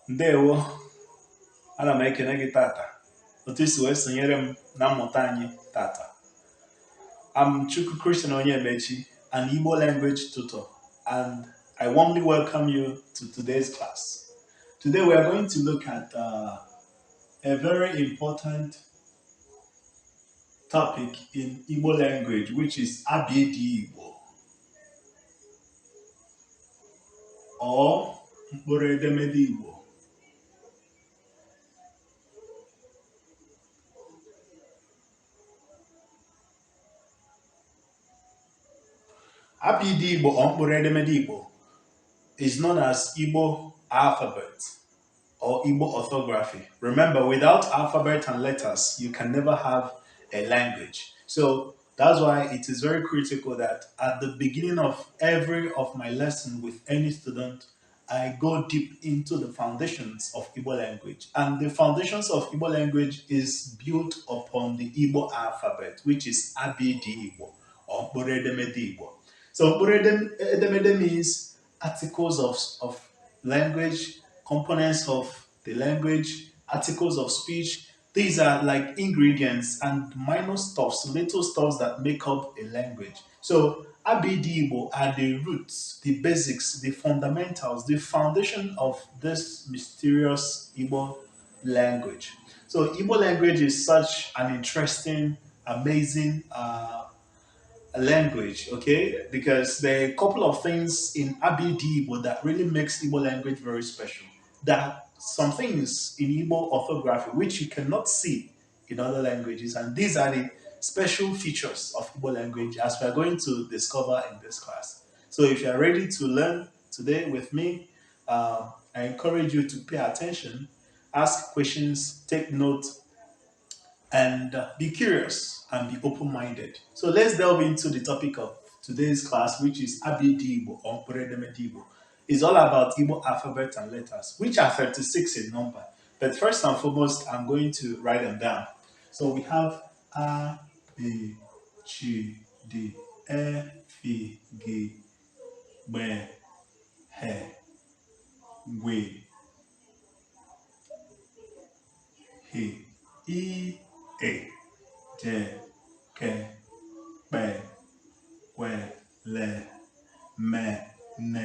Ndewo, ana m ekene gị tata. Otu isi wee sonyere m na mmụta anyị tata. I'm Chukwu Christian Onyemechi, an Igbo language tutor, and I warmly welcome you to today's class. Today we are going to look at a very important topic in Igbo language, which is Abiidii Igbo, or Mkpụrụ Edemede Igbo. Abiidii Igbo or Mkpụrụ Edemede Igbo is known as Igbo Alphabet or Igbo orthography. Remember, without alphabet and letters, you can never have a language. So that's why it is very critical that at the beginning of every of my lesson with any student, I go deep into the foundations of Igbo language. And the foundations of Igbo language is built upon the Igbo alphabet, which is Abiidii Igbo or Mkpụrụ Edemede Igbo. So Mkpụrụ Edemede means articles of language, components of the language, articles of speech. These are like ingredients and minor stuffs, little stuffs that make up a language. So Abiidii Igbo are the roots, the basics, the fundamentals, the foundation of this mysterious Igbo language. So Igbo language is such an interesting, amazing language, okay? Because there are a couple of things in Abiidii Igbo that really makes Igbo language very special. There are some things in Igbo orthography which you cannot see in other languages, and these are the special features of Igbo language as we are going to discover in this class. So if you are ready to learn today with me, I encourage you to pay attention, ask questions, take notes, and be curious and be open-minded. So let's delve into the topic of today's class, which is Abiidii Igbo or Mkpụrụ Edemede Igbo. It's all about Igbo alphabet and letters, which are 36 in number. But first and foremost, I'm going to write them down. So we have A, B, C, D, E, F, G, B, H, W, H, I, E, J, K, B, W, L, M, N, N,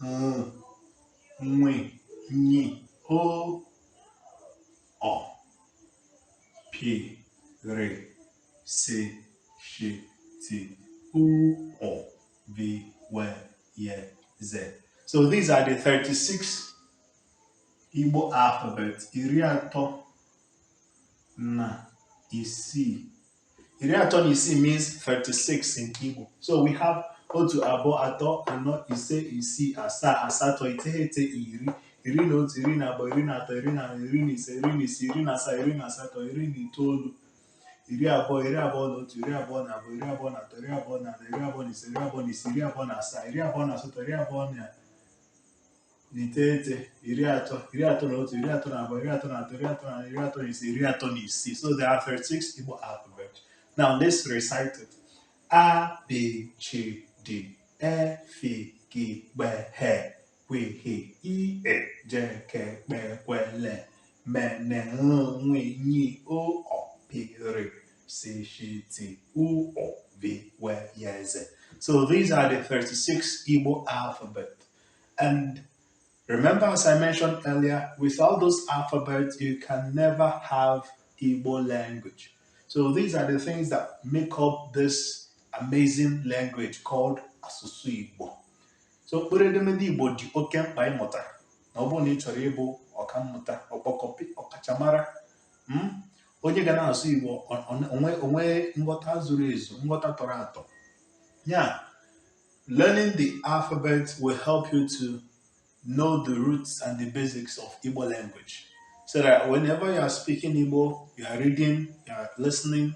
N, O, O, P, R, C, Sh, T, U, O, V, W, Y, Z. So these are the 36 Igbo alphabet. Iri atọ na isii. Iri atọ na isii means 36 in Igbo. So we have otu, abụọ, atọ, anọ, ise, isii, asaa, asatọ, iteghete, iri, iri na otu, iri na abụọ, iri na atọ, iri na anọ, iri na ise, iri na isii, iri na asaa, iri na asatọ, iri na itoolu, iri abụọ, iri abụọ na otu, iri abụọ na abụọ, iri abụọ na atọ, iri abụọ na anọ, iri abụọ na ise, iri abụọ na isii, iri abụọ na asaa, iri abụọ na asatọ, iri abụọ na iteghete, iri atọ na otu, iri atọ na abụọ, iri atọ na atọ, iri atọ na anọ, iri atọ na ise, iri atọ na isii. So there are 36 Igbo alphabet. Now let's recite it. A, B, C, D, E, F, G, B, H, W, H, I, E, J, K, B, W, L, M, N, N, N, O, P, R, C, Sh, T, U, O, V, W, Y, Z. So these are the 36 Igbo alphabet. And remember, as I mentioned earlier, without those alphabets, you can never have Igbo language. So these are the things that make up this amazing language called Asụsụ Igbo. So Mkpụrụ Edemede Igbo dị oke mkpa ịmụta na ọ bụrụ na ị chọrọ ịbụ ọkammụta, ọkpọkọpị, ọkachamara, onye ga na-asụ Igbo onwe nghọta zuru ezu, nghọta tọrọ atọ. Yeah, learning the alphabet will help you to know the roots and the basics of Igbo language. So that whenever you are speaking Igbo, you are reading, you are listening,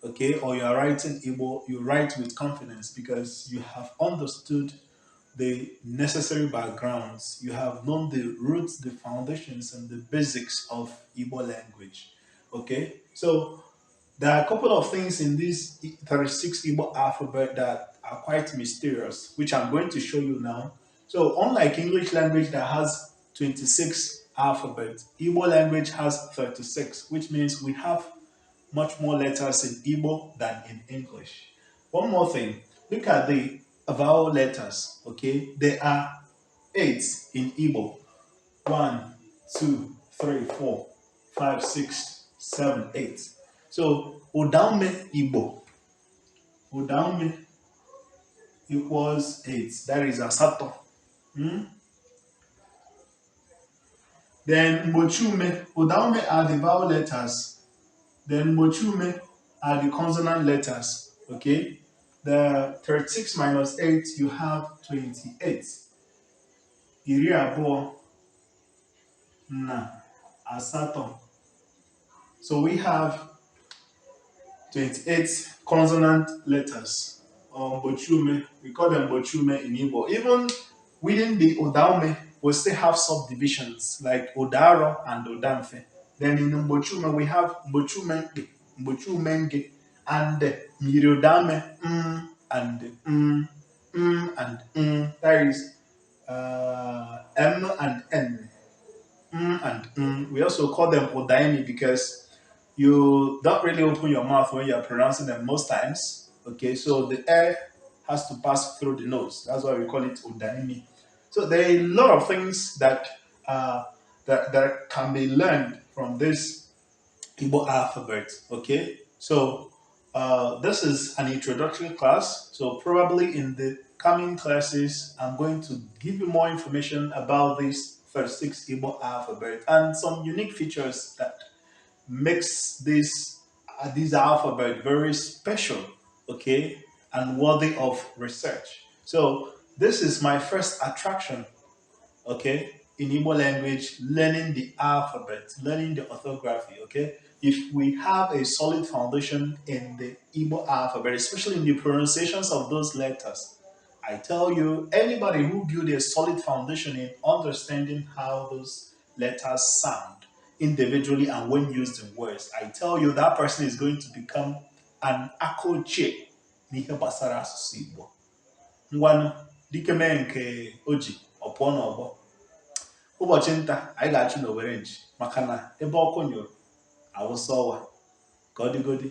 okay, or you are writing Igbo, you write with confidence because you have understood the necessary backgrounds. You have known the roots, the foundations, and the basics of Igbo language. Okay, so there are a couple of things in this 36 Igbo alphabet that are quite mysterious, which I'm going to show you now. So unlike English language that has 26 alphabet. Igbo language has 36, which means we have much more letters in Igbo than in English. One more thing, look at the vowel letters, okay? There are 8 in Igbo. 1, 2, 3, 4, 5, 6, 7, 8. So, Udaume Igbo. Udaume equals 8. That is Asato. Then Mbochume. Udaume are the vowel letters. Then Mbochume are the consonant letters. Okay? The 36 minus 8, you have 28. Iri abụọ na Asato. So we have 28 consonant letters. Bochume, we call them Bochume in Igbo. Even within the Odaume, we still have subdivisions like Odaro and Odamfe. Then in Bochume, we have Bochumenge, Bochumenge, and Miriodame, and That is M and N. And we also call them Odaimi because you don't really open your mouth when you're pronouncing them most times. Okay, so the air has to pass through the nose. That's why we call it Odaimi. So there are a lot of things that that can be learned from this Igbo alphabet. Okay, so this is an introductory class. So probably in the coming classes, I'm going to give you more information about this 36 Igbo alphabet and some unique features that makes this alphabet very special, okay, and worthy of research. So this is my first attraction, okay, in Igbo language, learning the alphabet, learning the orthography, okay. If we have a solid foundation in the Igbo alphabet, especially in the pronunciations of those letters, I tell you, anybody who build a solid foundation in understanding how those letters sound individually and when used in words, I tell you that person is going to become an akoche n'ihe gbasara asụsụ Igbo. Ngwanụ, dike mee nke oji ọpụọ n'ọgbọ. Ụbọchị nta anyị ga-achụ n'Owere nji maka na ebe ọkụ nyụrụ awụsa ọwa ka ọ dịgodi.